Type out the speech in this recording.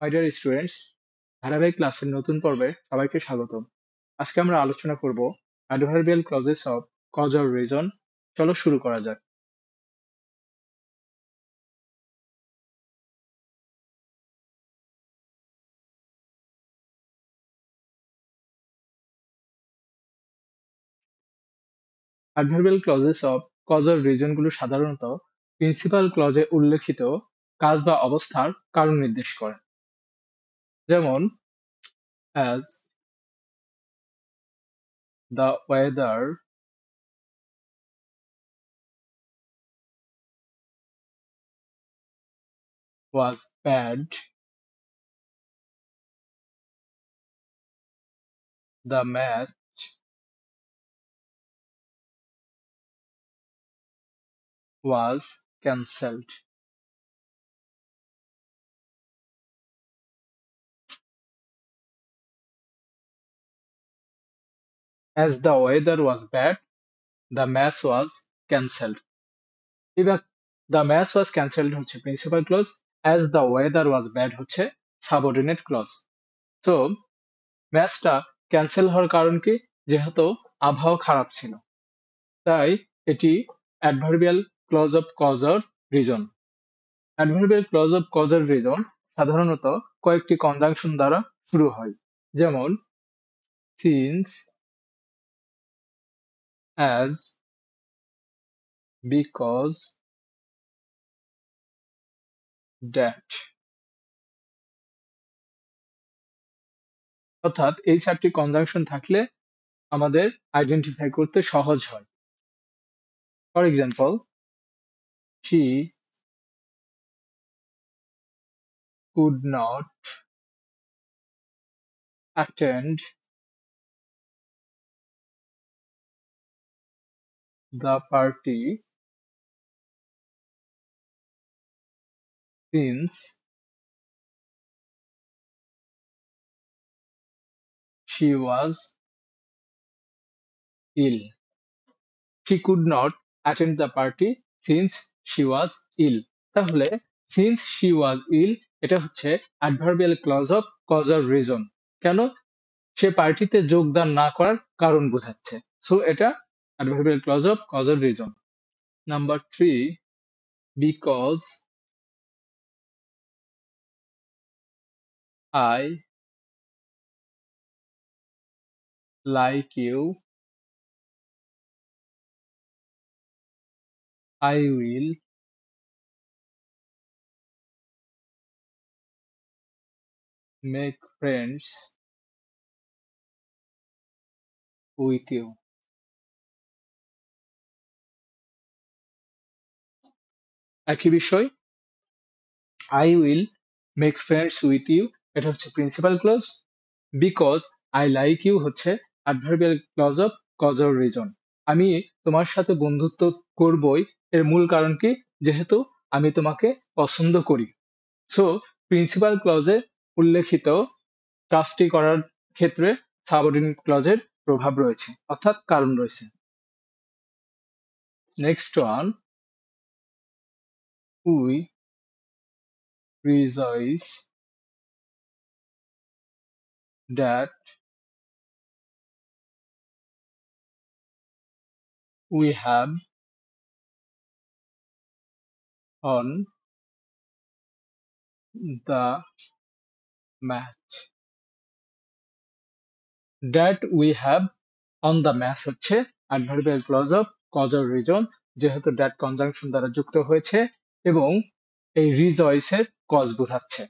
My dear students, ধারাবাহিক ক্লাসের নতুন পর্বে সবাইকে স্বাগতম। আজকে আমরা আলোচনা করব adverbial clauses of cause or reason. চলো শুরু করা যাক। Adverbial clauses of cause or reason গুলো সাধারণত প্রিন্সিপাল ক্লজে উল্লেখিত কাজ বা অবস্থার কারণ নির্দেশ করে। যেমন as the weather was bad, the match was cancelled. As the weather was bad, the match was cancelled. এবার দ্য ম্যাচ ওয়াজ ক্যান্সেলড হচ্ছে principal clause, as the weather was bad হচ্ছে সাবঅর্ডিনেট ক্লজ। তো ম্যাচটা cancel হওয়ার কারণ কি? যেহেতু আবহাওয়া খারাপ ছিল, তাই এটি adverbial clause of cause or reason. Adverbial clause of cause or reason সাধারণত কয়েকটি কনজাংশন দ্বারা শুরু হয়, যেমন সিন্স, অ্যাজ, বিকজ, দ্যাট। অর্থাৎ এই চারটি কনজাংশন থাকলে আমাদের আইডেন্টিফাই করতে সহজ হয়। For example, she could not attend the party since she was ill. She could not attend the party since she was ill. তাহলে since she was ill এটা হচ্ছে adverbial clause of cause or reason. কেন? সে পার্টিতে যোগদান না করার কারণ বোঝাচ্ছে। সো এটা adverbial clause of cause or reason. Number 3, because I like you, I will make friends with you. একই বিষয়, I will make friends with you এটা হচ্ছে principal clause, because I like you হচ্ছে adverbial clause of cause or reason. আমি তোমার সাথে বন্ধুত্ব করবই এর মূল কারণ কি? যেহেতু আমি তোমাকে পছন্দ করি। সো প্রিন্সিপাল ক্লজে উল্লেখিত কাজটি করার ক্ষেত্রে সাবঅর্ডিনেট ক্লজের প্রভাব রয়েছে, অর্থাৎ কারণ রয়েছে। Next one, we rejoice that we have on the match. That we have on the match হচ্ছে adverbial clause of cause or reason, যেহেতু দ্যাট কনজাংশন দ্বারা যুক্ত হয়েছে এবং এই রিজয়েস এর কজ বোঝাচ্ছে।